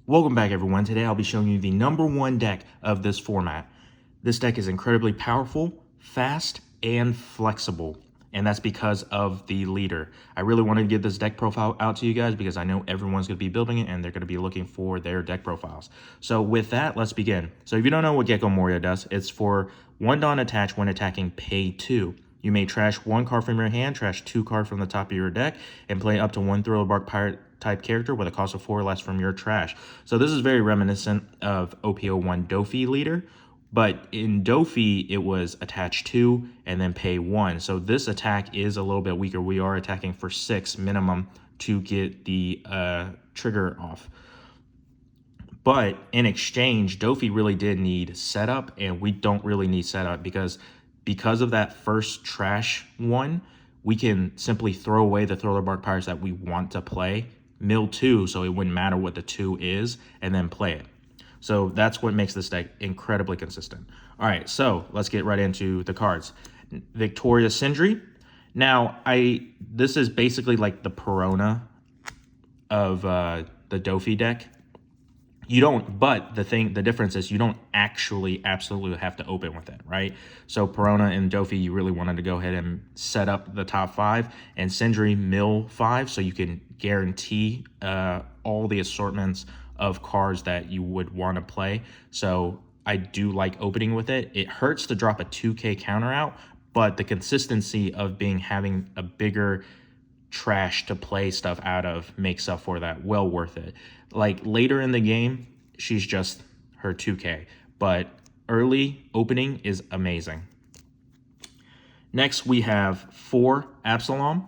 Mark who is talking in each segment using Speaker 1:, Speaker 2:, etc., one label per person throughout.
Speaker 1: Welcome back, everyone. Today I'll be showing you the #1 deck of this format. This deck is incredibly powerful, fast, and flexible, and that's because of the leader. I really wanted to get this deck profile out to you guys because I know everyone's going to be building it and they're going to be looking for their deck profiles. So with that, let's begin. So if you don't know what GECKO MORIA does, it's for 1 Dawn attach when attacking, pay 2. You may trash 1 card from your hand, trash 2 cards from the top of your deck, and play up to 1 Thriller Bark Pirate type character with a cost of 4 or less from your trash. So this is very reminiscent of OPO1 Dofi leader, but in Dofi it was attach 2 and then pay 1. So this attack is a little bit weaker. We are attacking for 6 minimum to get the trigger off. But in exchange, Dofi really did need setup, and we don't really need setup because of that first trash one, we can simply throw away the Thriller Bark Pirates that we want to play, mill 2, so it wouldn't matter what the 2 is, and then play it. So that's what makes this deck incredibly consistent. All right, so let's get right into the cards. Victoria Sindri. Now, this is basically like the Perona of the Dofi deck. You don't, but the difference is you don't actually absolutely have to open with it, right? So Perona and Dofi, you really wanted to go ahead and set up the top 5, and Sindri mill 5, so you can guarantee all the assortments of cards that you would want to play. So I do like opening with it. It hurts to drop a 2K counter out, but the consistency of having a bigger trash to play stuff out of makes up for that. Well worth it. Like later in the game, she's just her 2K, but early opening is amazing. Next, we have 4 Absalom.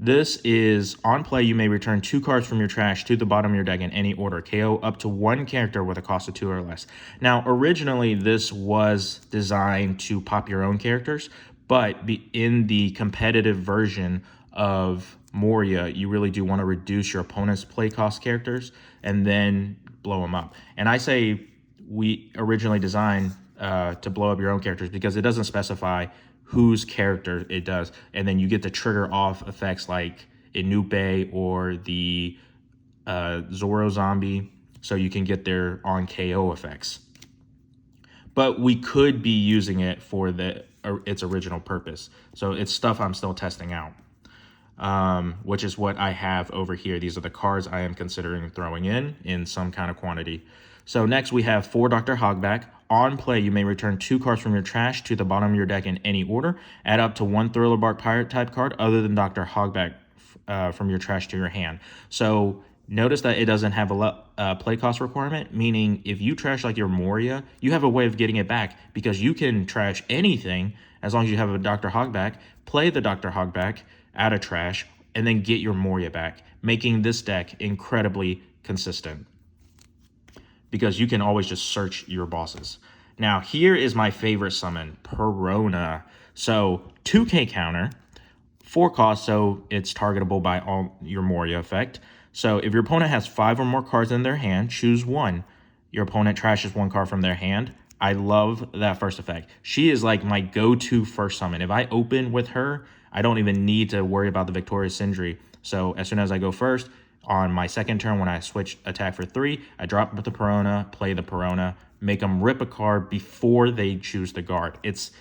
Speaker 1: This is on play, you may return 2 cards from your trash to the bottom of your deck in any order. KO up to 1 character with a cost of 2 or less. Now, originally, this was designed to pop your own characters, but in the competitive version of Moria, you really do want to reduce your opponent's play cost characters and then blow them up. And I say we originally designed to blow up your own characters because it doesn't specify whose character it does, and then you get to trigger off effects like Inupe or the Zoro zombie, so you can get their on KO effects. But we could be using it for its original purpose, so it's stuff I'm still testing out, which is what I have over here. These are the cards I am considering throwing in some kind of quantity. So next we have 4 Dr. Hogback. On play, you may return 2 cards from your trash to the bottom of your deck in any order. Add up to 1 Thriller Bark Pirate type card other than Dr. Hogback from your trash to your hand. So notice that it doesn't have a play cost requirement, meaning if you trash like your Moria, you have a way of getting it back because you can trash anything as long as you have a Dr. Hogback, play the Dr. Hogback out of trash, and then get your Moria back, making this deck incredibly consistent because you can always just search your bosses. Now, here is my favorite summon, Perona. So 2K counter, 4 cost, so it's targetable by all your Moria effect. So if your opponent has 5 or more cards in their hand, choose 1. Your opponent trashes 1 card from their hand. I love that first effect. She is like my go-to first summon. If I open with her, I don't even need to worry about the Victoria Sindri. So as soon as I go first, on my second turn, when I switch attack for 3, I drop with the Perona, play the Perona, make them rip a card before they choose the guard. It's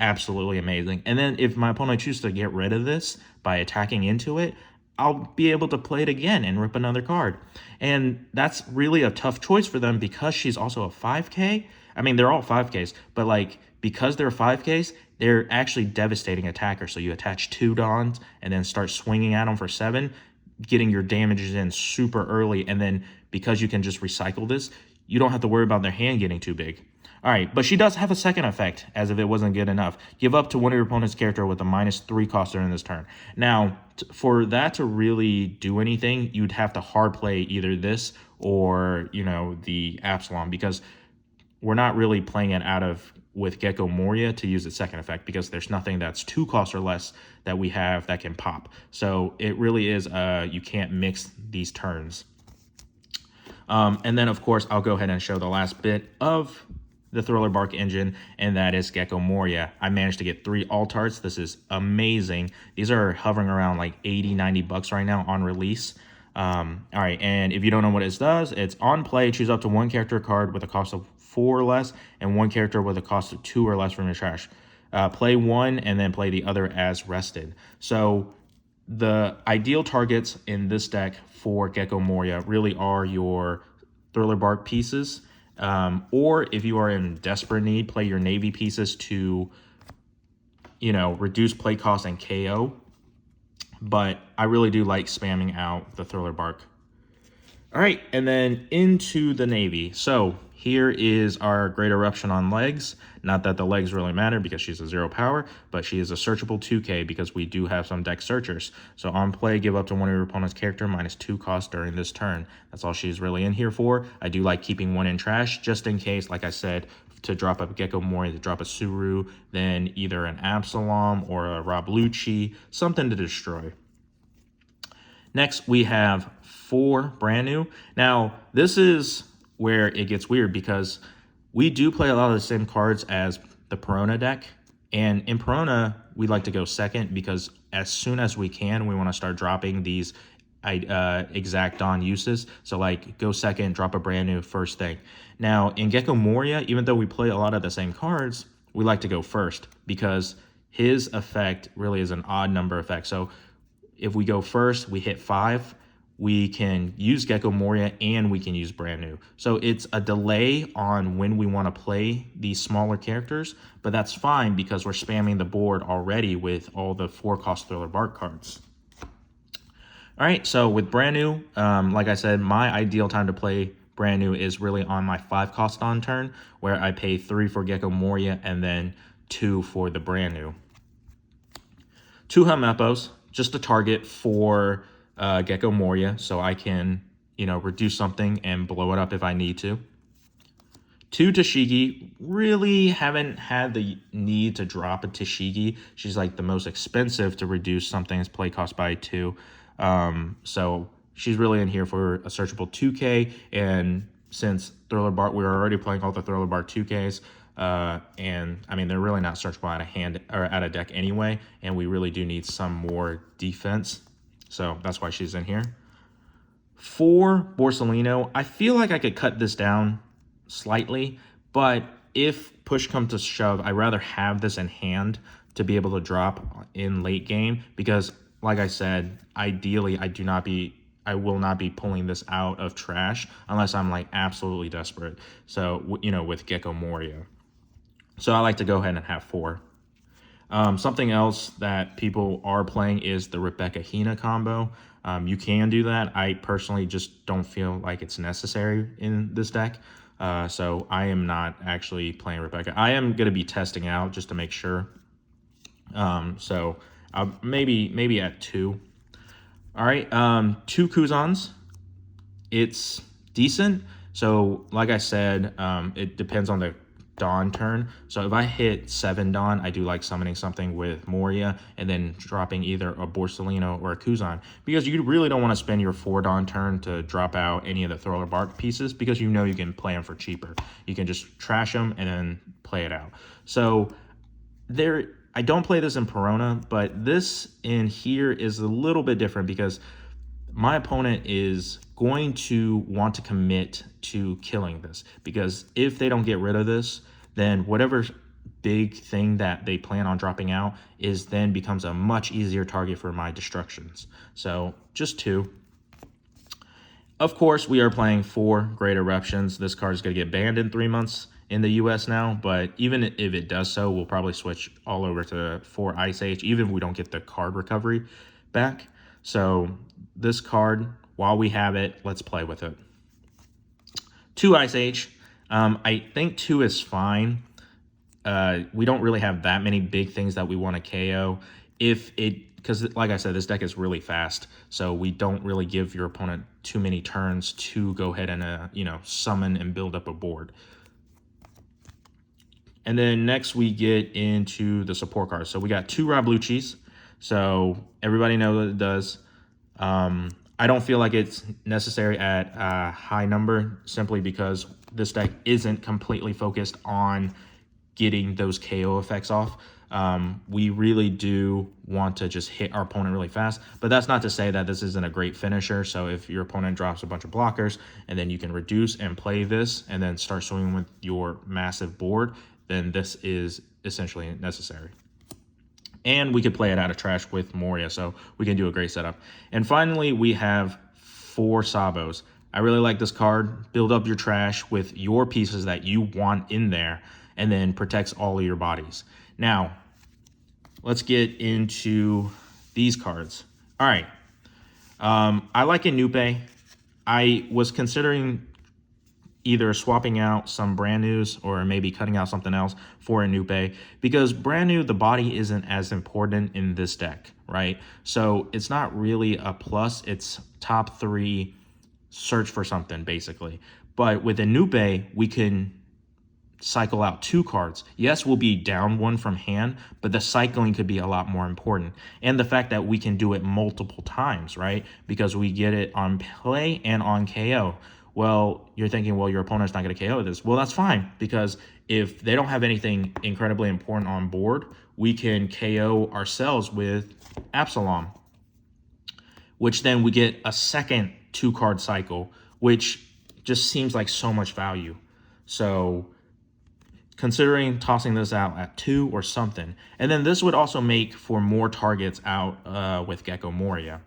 Speaker 1: absolutely amazing. And then if my opponent chooses to get rid of this by attacking into it, I'll be able to play it again and rip another card. And that's really a tough choice for them because she's also a 5K. I mean, they're all 5Ks, but like because they're 5Ks, they're actually devastating attackers. So you attach 2 Dawns and then start swinging at them for 7, getting your damages in super early, and then because you can just recycle this, you don't have to worry about their hand getting too big. All right, but she does have a second effect, as if it wasn't good enough. Give up to one of your opponent's character with a -3 cost during this turn. Now, for that to really do anything, you'd have to hard play either this or, the Absalom, because we're not really playing it with GECKO MORIA to use its second effect because there's nothing that's 2 costs or less that we have that can pop. So it really is, you can't mix these turns. And then, of course, I'll go ahead and show the last bit of the Thriller Bark engine, and that is GECKO MORIA. I managed to get 3 altarts. This is amazing. These are hovering around like $80, $90 right now on release. All right, and if you don't know what it does, it's on play, choose up to one character card with a cost of 4 or less, and one character with a cost of 2 or less from your trash. Play one and then play the other as rested. So the ideal targets in this deck for GECKO MORIA really are your Thriller Bark pieces, or if you are in desperate need, play your Navy pieces to, reduce play cost and KO. But I really do like spamming out the Thriller Bark. All right, and then into the Navy. So here is our Great Eruption on legs. Not that the legs really matter because she's a 0 power, but she is a searchable 2K because we do have some deck searchers. So on play, give up to one of your opponent's character -2 cost during this turn. That's all she's really in here for. I do like keeping one in trash just in case, like I said, to drop a GECKO MORIA, to drop a Suru, then either an Absalom or a Roblucci, something to destroy. Next, we have 4 brand new. Now, this is where it gets weird because we do play a lot of the same cards as the Perona deck. And in Perona, we like to go second because as soon as we can, we want to start dropping these exact Dawn uses. So like go second, drop a brand new first thing. Now, in GECKO MORIA, even though we play a lot of the same cards, we like to go first because his effect really is an odd number effect. So if we go first, we hit 5, we can use GECKO MORIA and we can use brand new. So it's a delay on when we want to play these smaller characters, but that's fine because we're spamming the board already with all the 4-cost Thriller Bark cards. All right, so with brand new, like I said, my ideal time to play brand new is really on my 5-cost on turn, where I pay 3 for GECKO MORIA and then 2 for the brand new. 2 Helmeppos, just a target for GECKO MORIA, so I can, reduce something and blow it up if I need to. 2 Tashigi, really haven't had the need to drop a Tashigi. She's like the most expensive to reduce something's play cost by 2. So she's really in here for a searchable 2K, and since Thriller Bark, we were already playing all the Thriller Bark 2Ks, and I mean, they're really not searchable out of hand or out of deck anyway, and we really do need some more defense. So that's why she's in here. 4 Borsellino, I feel like I could cut this down slightly, but if push comes to shove, I'd rather have this in hand to be able to drop in late game because, like I said, ideally I will not be pulling this out of trash unless I'm like absolutely desperate. So, with GECKO MORIA. So I like to go ahead and have 4. Something else that people are playing is the Rebecca Hina combo. You can do that. I personally just don't feel like it's necessary in this deck. So I am not actually playing Rebecca. I am going to be testing out just to make sure. So maybe at 2. All right, 2 Kuzans. It's decent. So like I said, it depends on the Dawn turn. So if I hit 7 Dawn, I do like summoning something with Moria and then dropping either a Borsellino or a Kuzan, because you really don't want to spend your 4 Dawn turn to drop out any of the Thriller Bark pieces because you can play them for cheaper. You can just trash them and then play it out. So I don't play this in Perona, but this in here is a little bit different because my opponent is going to want to commit to killing this, because if they don't get rid of this, then whatever big thing that they plan on dropping out then becomes a much easier target for my destructions. So just 2. Of course, we are playing 4 Great Eruptions. This card is going to get banned in 3 months in the US now, but even if it does so, we'll probably switch all over to 4 Ice Age, even if we don't get the card recovery back. So this card, while we have it, let's play with it. 2 Ice Age. I think 2 is fine. We don't really have that many big things that we want to KO. Because like I said, this deck is really fast, so we don't really give your opponent too many turns to go ahead and summon and build up a board. And then next we get into the support cards. So we got 2 Robluccis. So everybody knows what it does. I don't feel like it's necessary at a high number simply because this deck isn't completely focused on getting those KO effects off. We really do want to just hit our opponent really fast, but that's not to say that this isn't a great finisher. So if your opponent drops a bunch of blockers and then you can reduce and play this and then start swinging with your massive board, then this is essentially necessary. And we could play it out of trash with Moria, so we can do a great setup. And finally, we have 4 Sabos. I really like this card. Build up your trash with your pieces that you want in there, and then protects all of your bodies. Now, let's get into these cards. All right. I like Inupe. I was considering either swapping out some brand news or maybe cutting out something else for Inupe, because brand new, the body isn't as important in this deck, right? So it's not really a plus. It's top 3 search for something, basically. But with Inupe, we can cycle out 2 cards. Yes, we'll be down 1 from hand, but the cycling could be a lot more important. And the fact that we can do it multiple times, right? Because we get it on play and on KO. Well, you're thinking, well, your opponent's not going to KO this. Well, that's fine, because if they don't have anything incredibly important on board, we can KO ourselves with Absalom, which then we get a second 2-card cycle, which just seems like so much value. So considering tossing this out at 2 or something. And then this would also make for more targets out with GECKO Moria.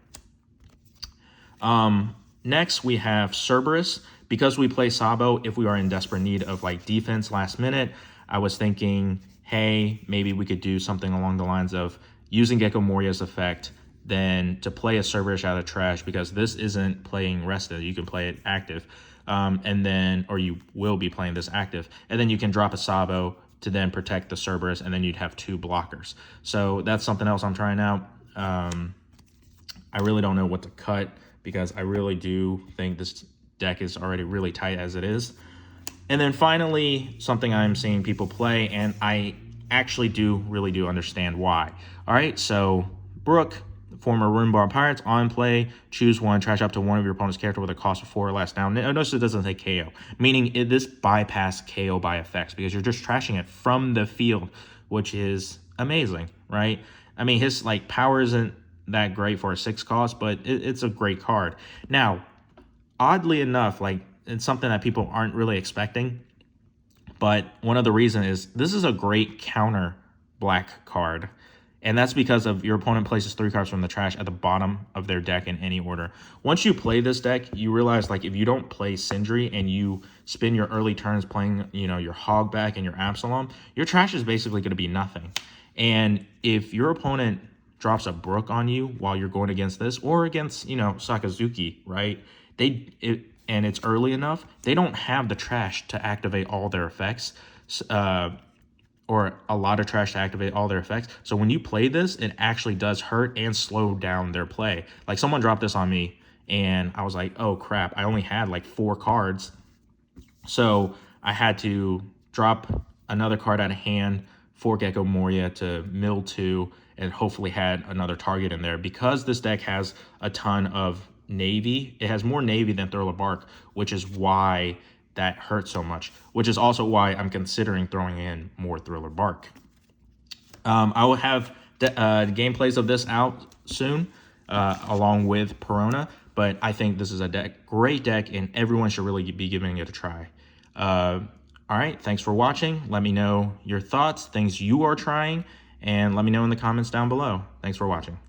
Speaker 1: Next, we have Cerberus. Because we play Sabo, if we are in desperate need of like defense last minute, I was thinking, hey, maybe we could do something along the lines of using GECKO Moria's effect, then to play a Cerberus out of trash, because this isn't playing rested. You can play it active. And then, or you will be playing this active, and then you can drop a Sabo to then protect the Cerberus, and then you'd have 2 blockers. So that's something else I'm trying out. I really don't know what to cut, because I really do think this deck is already really tight as it is. And then finally, something I'm seeing people play, and I actually really do understand why. All right, so Brooke, former Runebar Pirates, on play, choose 1, trash up to 1 of your opponent's character with a cost of 4 or less. Now, notice it doesn't say KO, meaning this bypass KO by effects, because you're just trashing it from the field, which is amazing, right? I mean, his like power isn't that great for a 6 cost, but it's a great card. Now, oddly enough, like, it's something that people aren't really expecting, but one of the reasons is this is a great counter black card. And that's because of your opponent places 3 cards from the trash at the bottom of their deck in any order. Once you play this deck, you realize, like, if you don't play Sindri and you spend your early turns playing, you know, your Hogback and your Absalom, your trash is basically going to be nothing. And if your opponent drops a Brook on you while you're going against this, or against, you know, Sakazuki, right? And it's early enough, they don't have the trash to activate all their effects. Or a lot of trash to activate all their effects. So when you play this, it actually does hurt and slow down their play. Like, someone dropped this on me, and I was like, oh crap, I only had like 4 cards. So I had to drop another card out of hand for GECKO Moria to mill 2, and hopefully had another target in there. Because this deck has a ton of Navy, it has more Navy than Thriller Bark, which is why that hurts so much, which is also why I'm considering throwing in more Thriller Bark. I will have the gameplays of this out soon, along with Perona, but I think this is a great deck, and everyone should really be giving it a try. All right, thanks for watching. Let me know your thoughts, things you are trying, and let me know in the comments down below. Thanks for watching.